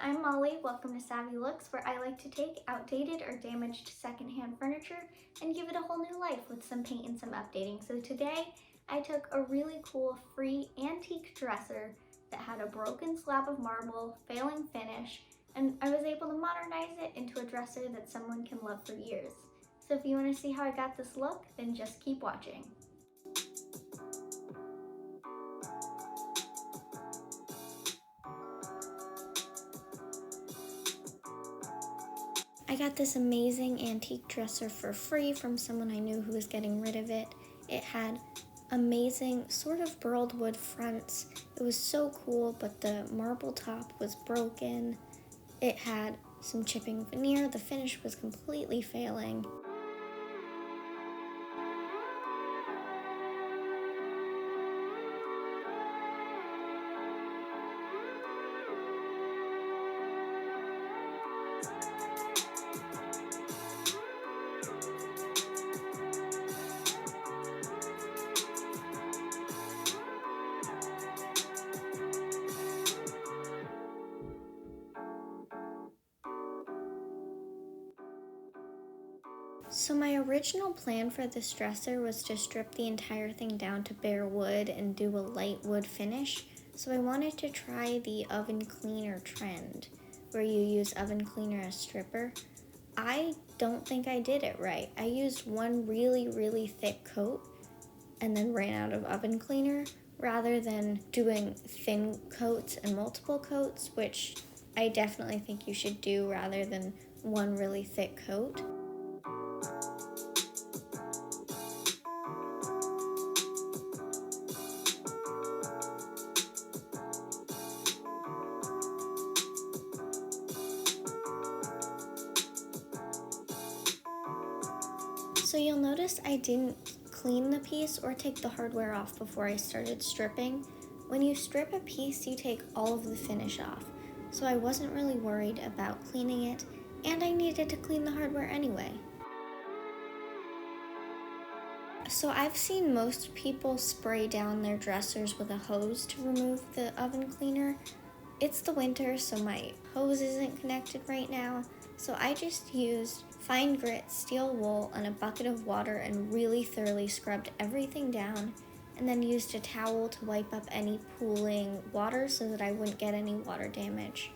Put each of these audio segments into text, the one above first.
I'm Molly. Welcome to Savvy Looks, where I like to take outdated or damaged secondhand furniture and give it a whole new life with some paint and some updating. So today I took a really cool free antique dresser that had a broken slab of marble, failing finish, and I was able to modernize it into a dresser that someone can love for years. So if you want to see how I got this look, then just keep watching. I got this amazing antique dresser for free from someone I knew who was getting rid of it. It had amazing sort of burled wood fronts. It was so cool, but the marble top was broken. It had some chipping veneer. The finish was completely failing. So my original plan for this dresser was to strip the entire thing down to bare wood and do a light wood finish. So I wanted to try the oven cleaner trend, where you use oven cleaner as stripper. I don't think I did it right. I used one really thick coat and then ran out of oven cleaner rather than doing thin coats and multiple coats, which I definitely think you should do rather than one really thick coat. So you'll notice I didn't clean the piece or take the hardware off before I started stripping. When you strip a piece, you take all of the finish off. So I wasn't really worried about cleaning it, and I needed to clean the hardware anyway. So I've seen most people spray down their dressers with a hose to remove the oven cleaner. It's the winter, so my hose isn't connected right now. So I just used fine grit steel wool and a bucket of water and really thoroughly scrubbed everything down, and then used a towel to wipe up any pooling water so that I wouldn't get any water damage.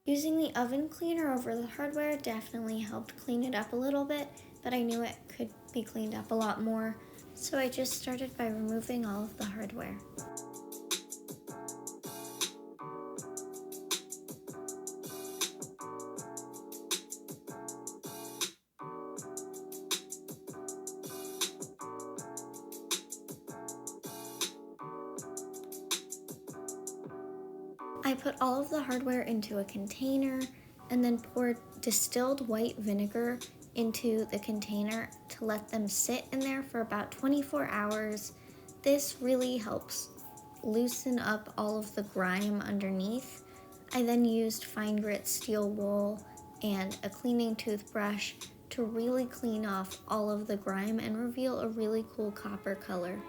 Using the oven cleaner over the hardware definitely helped clean it up a little bit, but I knew it could be cleaned up a lot more, so I just started by removing all of the hardware. I put all of the hardware into a container and then poured distilled white vinegar into the container to let them sit in there for about 24 hours. This really helps loosen up all of the grime underneath. I then used fine grit steel wool and a cleaning toothbrush to really clean off all of the grime and reveal a really cool copper color.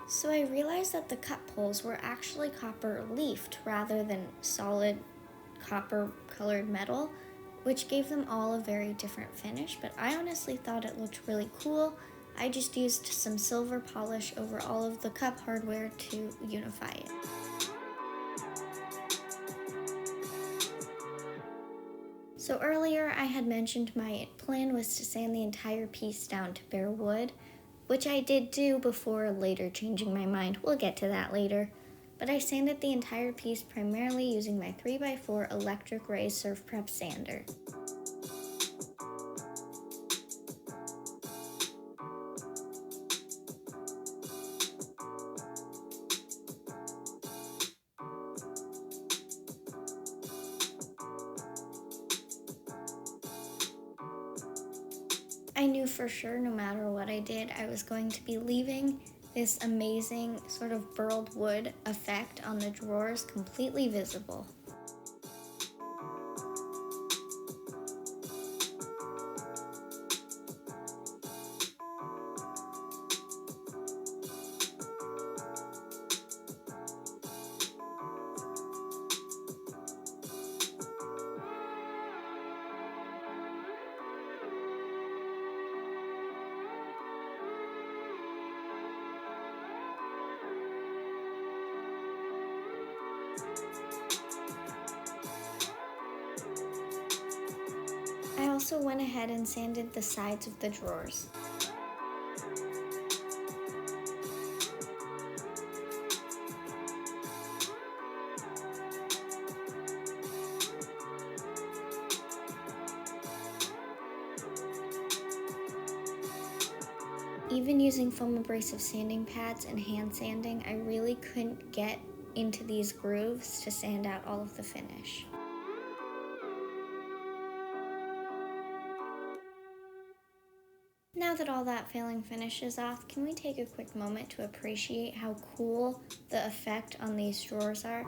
So I realized that the cut poles were actually copper leafed rather than solid copper colored metal, which gave them all a very different finish, but I honestly thought it looked really cool. I just used some silver polish over all of the cup hardware to unify it. So earlier I had mentioned my plan was to sand the entire piece down to bare wood, which I did do before later changing my mind. We'll get to that later. But I sanded the entire piece primarily using my 3x4 electric ray surf prep sander. I knew for sure no matter what I did, I was going to be leaving this amazing sort of burled wood effect on the drawers completely visible. I also went ahead and sanded the sides of the drawers. Even using foam abrasive sanding pads and hand sanding, I really couldn't get into these grooves to sand out all of the finish. Now that all that failing finish is off, can we take a quick moment to appreciate how cool the effect on these drawers are?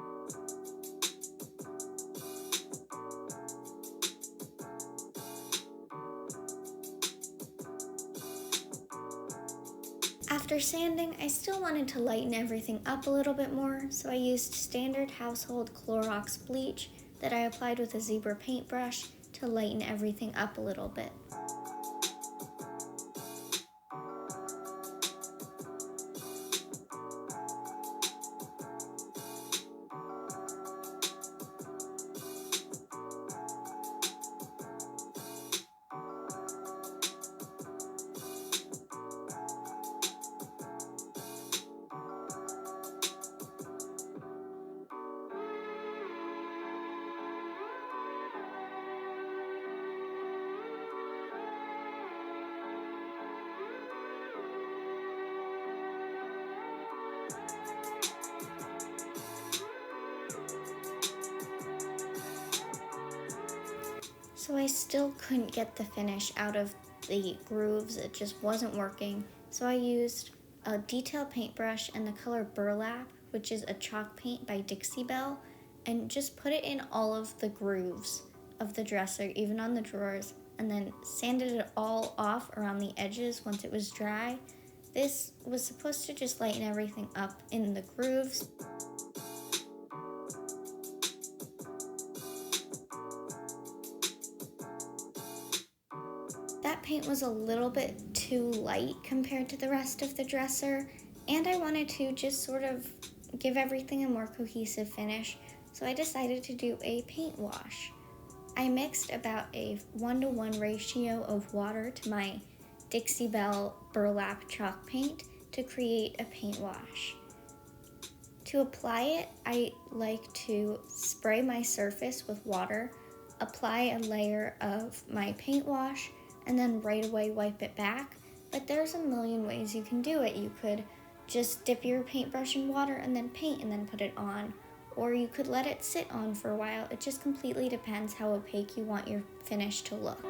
After sanding, I still wanted to lighten everything up a little bit more, so I used standard household Clorox bleach that I applied with a Zibra paintbrush to lighten everything up a little bit. So I still couldn't get the finish out of the grooves, it just wasn't working. So I used a detail paintbrush and the color Burlap, which is a chalk paint by Dixie Belle, and just put it in all of the grooves of the dresser, even on the drawers, and then sanded it all off around the edges once it was dry. This was supposed to just lighten everything up in the grooves. That paint was a little bit too light compared to the rest of the dresser, and I wanted to just sort of give everything a more cohesive finish, so I decided to do a paint wash. I mixed about a 1:1 ratio of water to my Dixie Belle Burlap chalk paint to create a paint wash. To apply it, I like to spray my surface with water, apply a layer of my paint wash, and then right away wipe it back. But there's a million ways you can do it. You could just dip your paintbrush in water and then paint and then put it on. Or you could let it sit on for a while. It just completely depends how opaque you want your finish to look.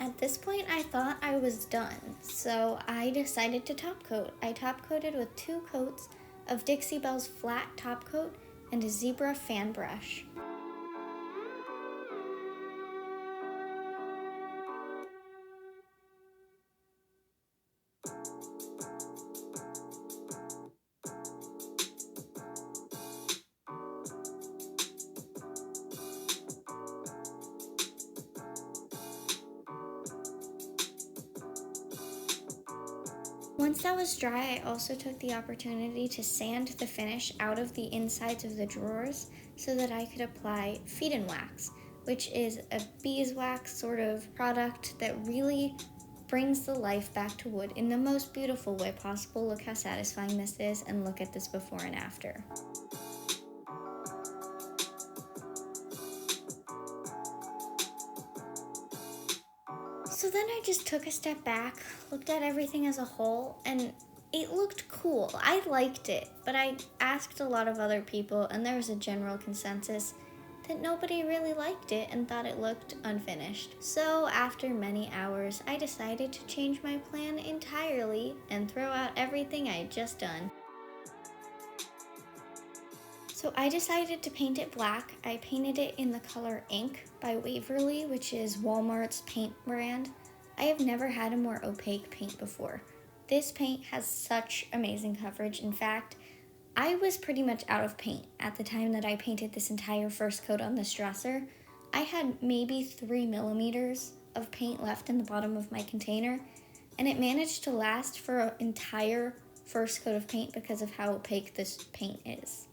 At this point, I thought I was done, so I decided to top coat. I top coated with 2 coats of Dixie Belle's flat top coat and a Zibra Fan Brush. Once that was dry, I also took the opportunity to sand the finish out of the insides of the drawers so that I could apply feed and wax, which is a beeswax sort of product that really brings the life back to wood in the most beautiful way possible. Look how satisfying this is, and look at this before and after. then I just took a step back, looked at everything as a whole, and it looked cool. I liked it, but I asked a lot of other people, and there was a general consensus that nobody really liked it and thought it looked unfinished. So after many hours, I decided to change my plan entirely and throw out everything I had just done. So I decided to paint it black. I painted it in the color Ink by Waverley, which is Walmart's paint brand. I have never had a more opaque paint before. This paint has such amazing coverage. In fact, I was pretty much out of paint at the time that I painted this entire first coat on this dresser. I had maybe 3 millimeters of paint left in the bottom of my container, and it managed to last for an entire first coat of paint because of how opaque this paint is.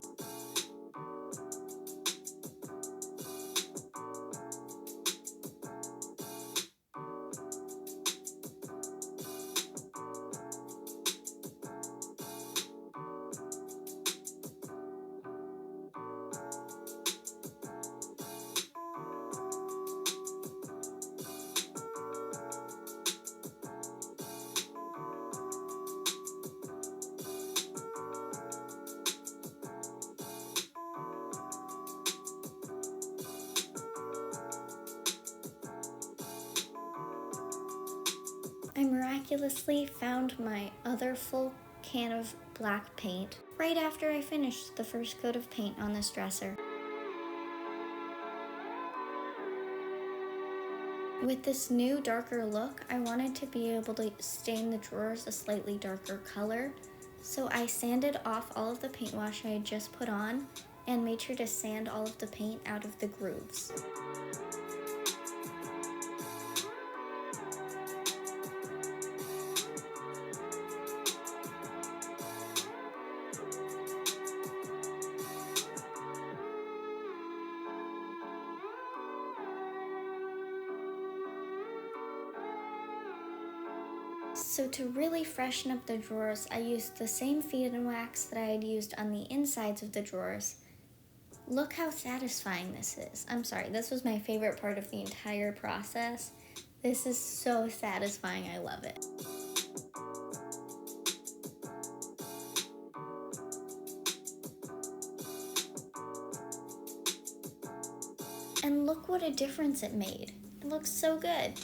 I miraculously found my other full can of black paint right after I finished the first coat of paint on this dresser. With this new darker look, I wanted to be able to stain the drawers a slightly darker color, so I sanded off all of the paint wash I had just put on and made sure to sand all of the paint out of the grooves. So to really freshen up the drawers, I used the same Minwax that I had used on the insides of the drawers. Look how satisfying this is. I'm sorry, this was my favorite part of the entire process. This is so satisfying, I love it. And look what a difference it made. It looks so good.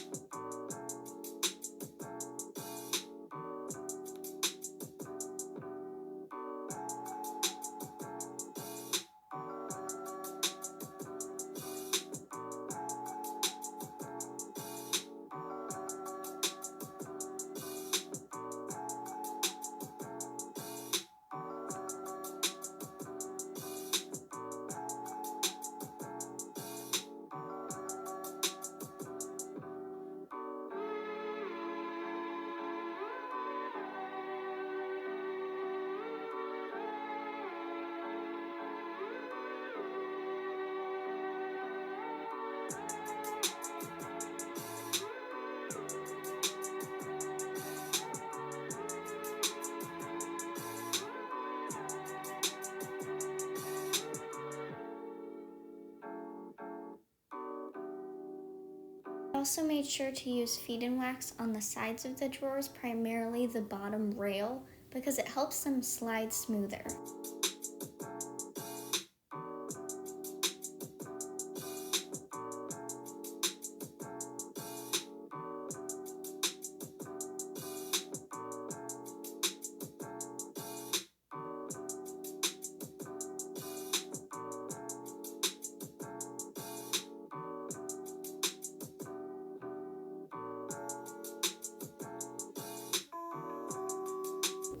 I also made sure to use Minwax on the sides of the drawers, primarily the bottom rail, because it helps them slide smoother.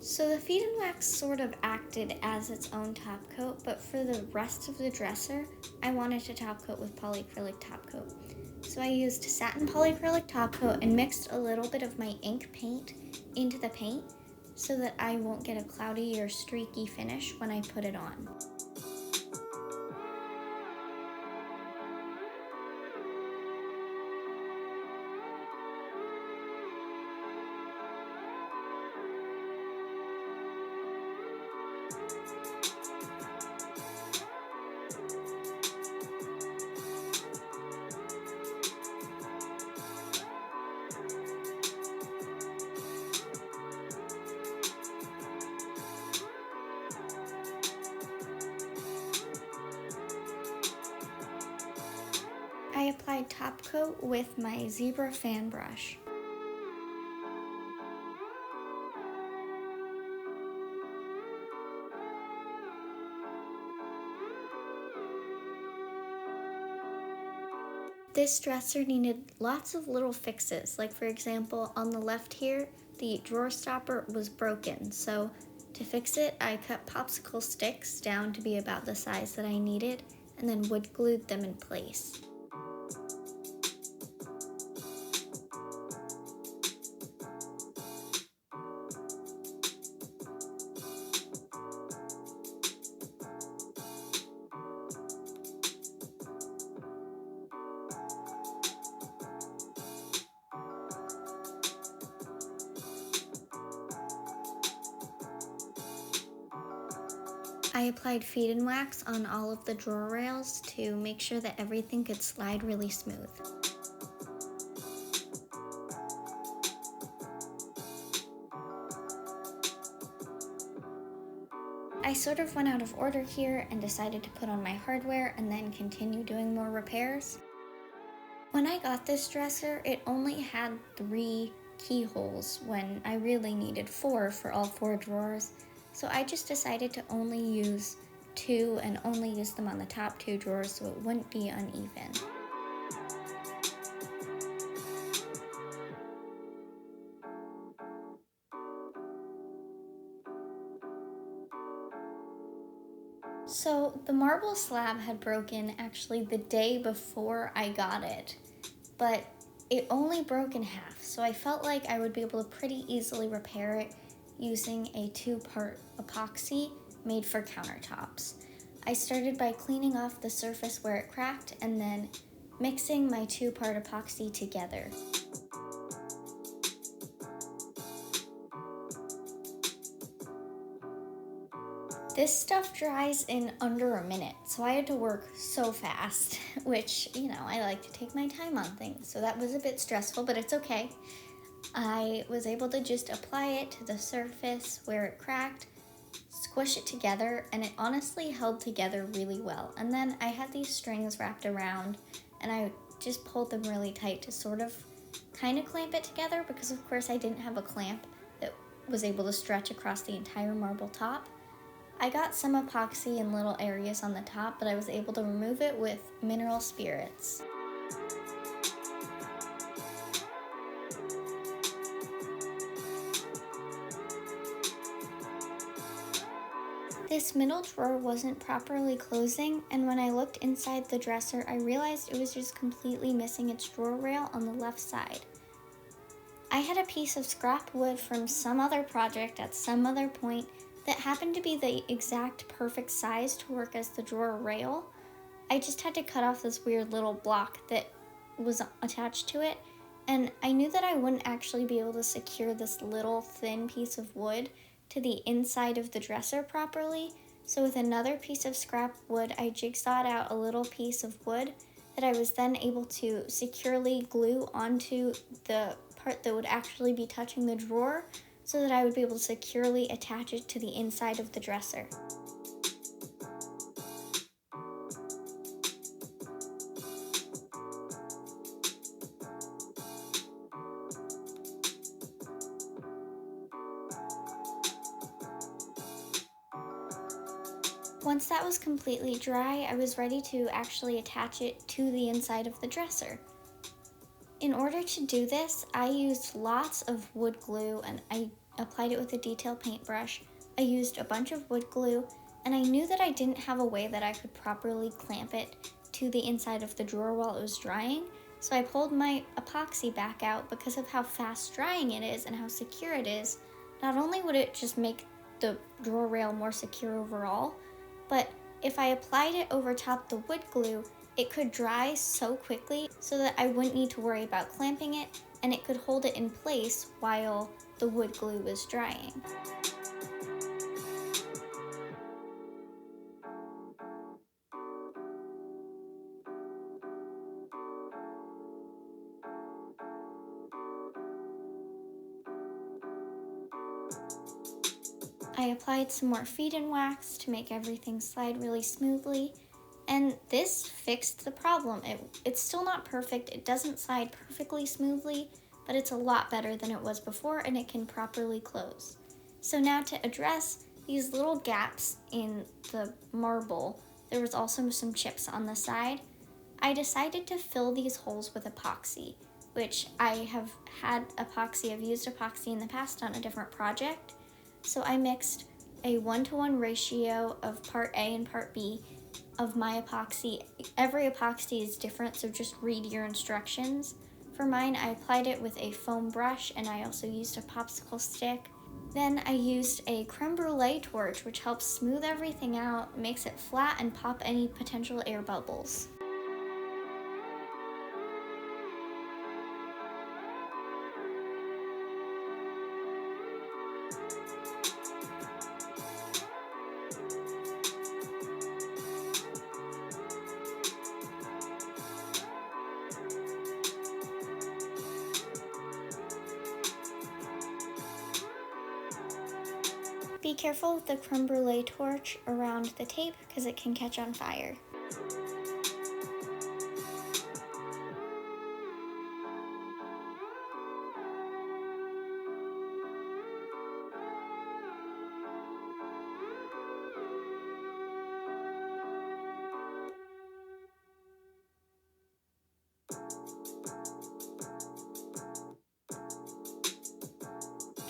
So the Minwax sort of acted as its own top coat, but for the rest of the dresser, I wanted to top coat with polyacrylic top coat. So I used Satin polyacrylic top coat and mixed a little bit of my ink paint into the paint so that I won't get a cloudy or streaky finish when I put it on. applied top coat with my Zibra Fan Brush. This dresser needed lots of little fixes, like for example, on the left here, the drawer stopper was broken, so to fix it, I cut popsicle sticks down to be about the size that I needed, and then wood glued them in place. I applied feed and wax on all of the drawer rails to make sure that everything could slide really smooth. I sort of went out of order here and decided to put on my hardware and then continue doing more repairs. When I got this dresser, it only had 3 keyholes when I really needed 4 for all 4 drawers. So I just decided to only use 2 and only use them on the top 2 drawers so it wouldn't be uneven. So the marble slab had broken actually the day before I got it, but it only broke in half, so I felt like I would be able to pretty easily repair it using a 2-part epoxy made for countertops. I started by cleaning off the surface where it cracked and then mixing my 2-part epoxy together. This stuff dries in under a minute, so I had to work so fast, which, I like to take my time on things, so that was a bit stressful, but it's okay. I was able to just apply it to the surface where it cracked, squish it together, and it honestly held together really well. And then I had these strings wrapped around, and I just pulled them really tight to sort of kind of clamp it together, because of course I didn't have a clamp that was able to stretch across the entire marble top. I got some epoxy in little areas on the top, but I was able to remove it with mineral spirits. This middle drawer wasn't properly closing, and when I looked inside the dresser, I realized it was just completely missing its drawer rail on the left side. I had a piece of scrap wood from some other project at some other point that happened to be the exact perfect size to work as the drawer rail. I just had to cut off this weird little block that was attached to it, and I knew that I wouldn't actually be able to secure this little thin piece of wood to the inside of the dresser properly, so with another piece of scrap wood, I jigsawed out a little piece of wood that I was then able to securely glue onto the part that would actually be touching the drawer so that I would be able to securely attach it to the inside of the dresser. Once that was completely dry, I was ready to actually attach it to the inside of the dresser. In order to do this, I used lots of wood glue and I applied it with a detail paintbrush. I used a bunch of wood glue, and I knew that I didn't have a way that I could properly clamp it to the inside of the drawer while it was drying, so I pulled my epoxy back out. Because of how fast drying it is and how secure it is, not only would it just make the drawer rail more secure overall, but if I applied it over top the wood glue, it could dry so quickly so that I wouldn't need to worry about clamping it, and it could hold it in place while the wood glue was drying. I applied some more feed and wax to make everything slide really smoothly, And this fixed the problem. It's still not perfect, it doesn't slide perfectly smoothly, but it's a lot better than it was before and it can properly close. So now to address these little gaps in the marble, there was also some chips on the side. I decided to fill these holes with epoxy, which I have had epoxy, I've used epoxy in the past on a different project. So I mixed a 1-to-1 ratio of part A and part B of my epoxy. Every epoxy is different, so just read your instructions. For mine, I applied it with a foam brush and I also used a popsicle stick. Then I used a creme brulee torch, which helps smooth everything out, makes it flat, and pop any potential air bubbles. Be careful with the creme brulee torch around the tape because it can catch on fire.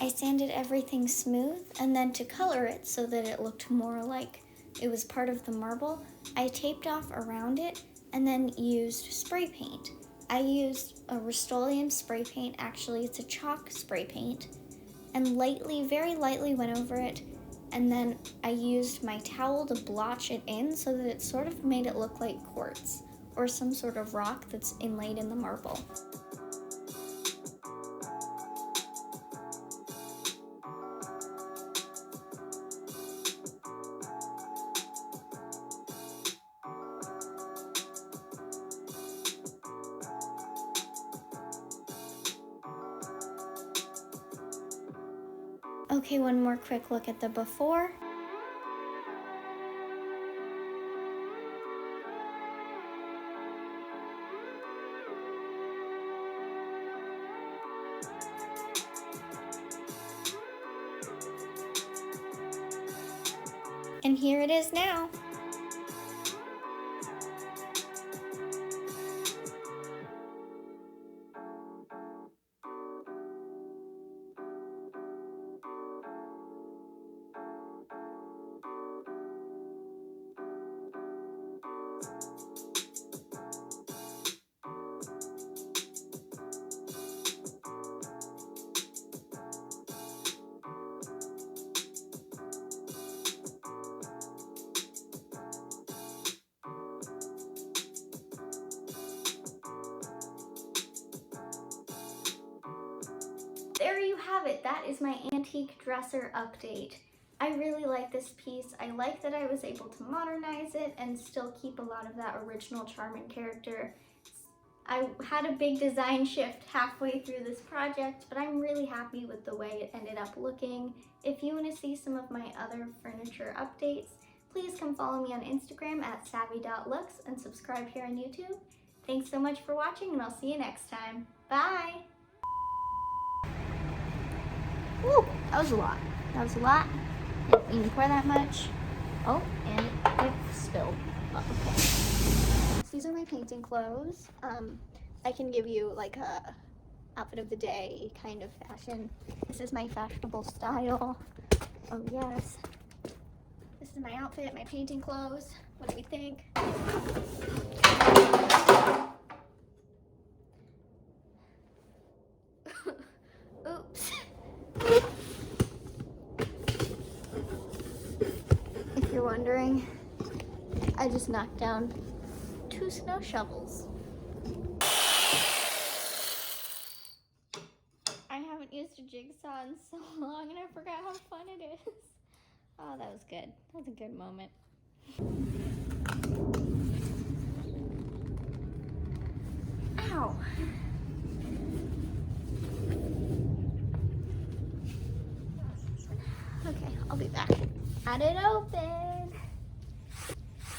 I sanded everything smooth, and then to color it so that it looked more like it was part of the marble, I taped off around it and then used spray paint. I used a Rust-Oleum spray paint, actually it's a chalk spray paint, and very lightly went over it, and then I used my towel to blotch it in so that it sort of made it look like quartz or some sort of rock that's inlaid in the marble. Okay, one more quick look at the before. And here it is now. There you have it. That is my antique dresser update. I really like this piece. I like that I was able to modernize it and still keep a lot of that original charm and character. I had a big design shift halfway through this project, but I'm really happy with the way it ended up looking. If you want to see some of my other furniture updates, please come follow me on Instagram at savvy.looks and subscribe here on YouTube. Thanks so much for watching, and I'll see you next time. Bye! Woo, that was a lot. That was a lot. Didn't even pour that much. Oh, and it spilled. Oh, okay. These are my painting clothes. I can give you like a outfit of the day kind of fashion. This is my fashionable style. Oh yes. This is my outfit, my painting clothes. What do we think? Oops. If you're wondering, I just knocked down 2 snow shovels. I haven't used a jigsaw in so long and I forgot how fun it is. Oh, that was good. That was a good moment. Ow. Okay, I'll be back. Got it open.